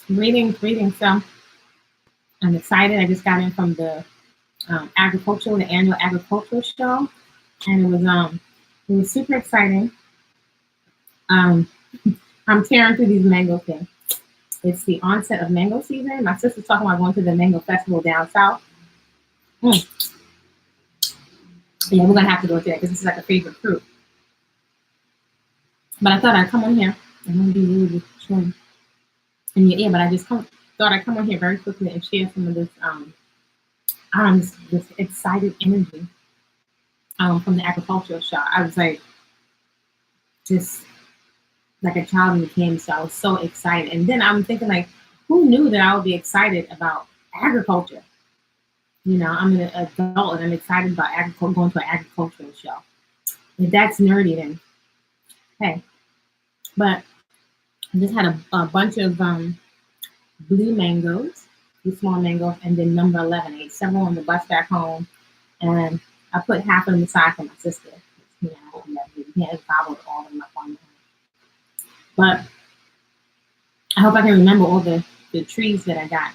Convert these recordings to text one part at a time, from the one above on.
Greetings. So I'm excited. I just got in from the the annual agricultural show, and it was super exciting. Um, I'm tearing through these mango things. It's the onset of mango season. My sister's talking about going to the mango festival down south. Mm. Yeah, we're gonna have to go to that because this is like a favorite fruit. But I thought I'd come on here. I'm gonna be rude with chewing in your ear, but thought I'd come on here very quickly and share some of this this excited energy from the agricultural show. I was like just like a child in the candy store. I was so excited. And then I'm thinking like, who knew that I would be excited about agriculture? You know, I'm an adult and I'm excited about agriculture, going to an agricultural show. If that's nerdy, then hey. But I just had a bunch of blue mangoes, these small mangoes, and then number 11. I ate several on the bus back home, and I put half of them aside for my sister. You know, you can't gobble all of them up on them. But I hope I can remember all the trees that I got.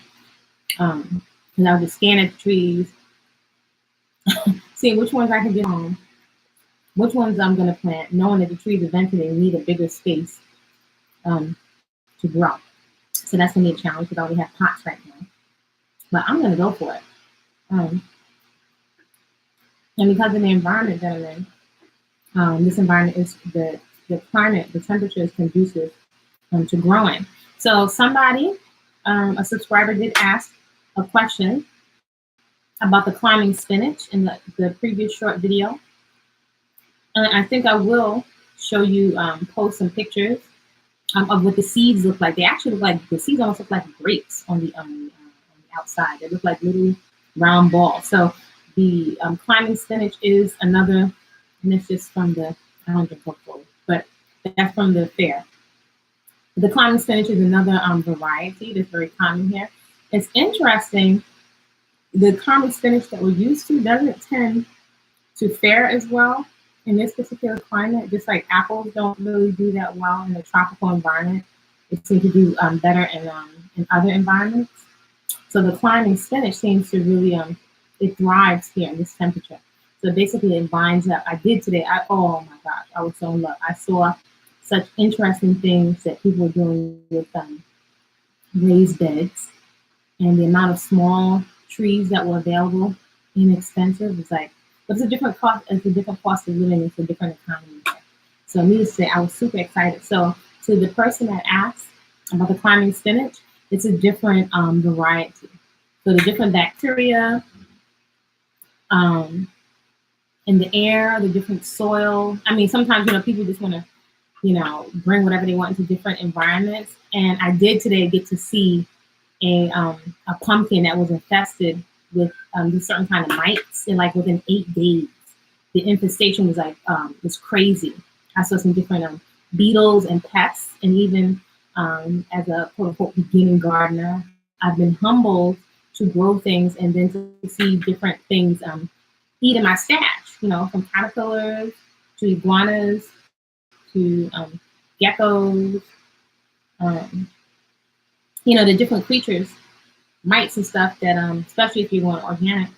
Because I was just scanning the trees, seeing which ones I can get home, which ones I'm going to plant, knowing that the trees eventually need a bigger space to grow. So that's going to be a challenge because I only have pots right now. But I'm going to go for it. And because of the environment that I'm in, this environment is the climate, the temperature is conducive to growing. So somebody, a subscriber did ask a question about the climbing spinach in the previous short video. And I think I will show you, post some pictures of what the seeds look like. They actually look like, the seeds almost look like grapes on the outside. They look like little round balls. So the climbing spinach is another, and it's just from the, I don't drink Coca-Cola, but that's from the fair. The climbing spinach is another variety that's very common here. It's interesting, the common spinach that we're used to doesn't tend to fare as well in this particular climate, just like apples don't really do that well in a tropical environment. It seems to do better in other environments. So the climbing spinach seems to really, it thrives here in this temperature. So basically it binds up. I did today, oh my gosh, I was so in love. I saw such interesting things that people were doing with raised beds, and the amount of small trees that were available, inexpensive. It's like, but it's a different cost. It's a different cost of living. It's a different economy. So needless to say, I was super excited. So to the person that asked about the climbing spinach, it's a different variety. So the different bacteria in the air, the different soil. I mean, sometimes, you know, people just want to, you know, bring whatever they want into different environments. And I did today get to see a pumpkin that was infested with these certain kind of mites, and like within 8 days, the infestation was like was crazy. I saw some different beetles and pests, and even as a quote unquote beginning gardener, I've been humbled to grow things and then to see different things eat in my stash. You know, from caterpillars to iguanas to geckos. You know, the different creatures, mites and stuff that, especially if you want organic,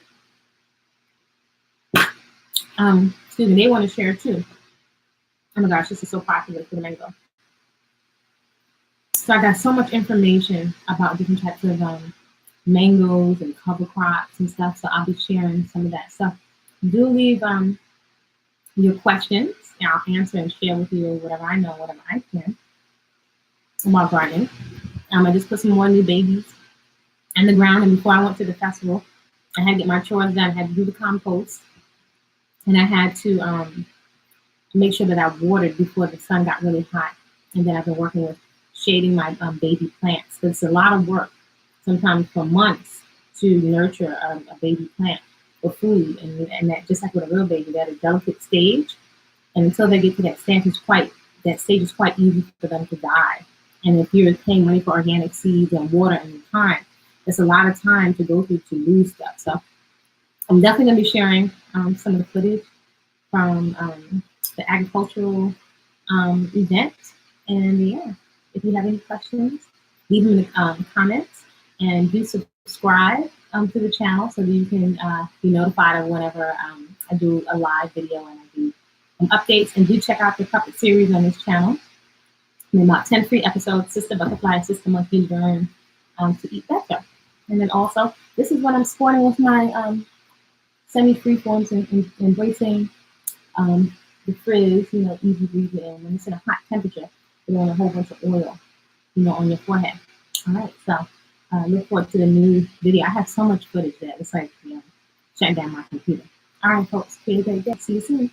excuse me, they want to share too. Oh my gosh, this is so popular for the mango. So I got so much information about different types of mangoes and cover crops and stuff. So I'll be sharing some of that stuff. Do leave your questions, and I'll answer and share with you whatever I know, whatever I can about gardening. I just put some more new babies in the ground, and before I went to the festival, I had to get my chores done. I had to do the compost, and I had to make sure that I watered before the sun got really hot. And then I've been working with shading my baby plants. So it's a lot of work, sometimes for months, to nurture a baby plant for food, and that, just like with a real baby, they're at a delicate stage, and until they get to that stage, is quite easy for them to die. And if you're paying money for organic seeds and water and time, it's a lot of time to go through to lose stuff. So I'm definitely going to be sharing some of the footage from the agricultural event. And yeah, if you have any questions, leave them in the comments, and do subscribe to the channel so that you can be notified of whenever I do a live video and I do updates. And do check out the puppet series on this channel. And about 10 free episodes, Sister Butterfly and Sister Monkey learn to eat better. And then also, this is what I'm sporting with my semi-free forms and embracing the frizz, easy breathing in. When it's in a hot temperature, you want a whole bunch of oil, on your forehead. All right, so look forward to the new video. I have so much footage that it's like, shutting down my computer. All right, folks, see you soon.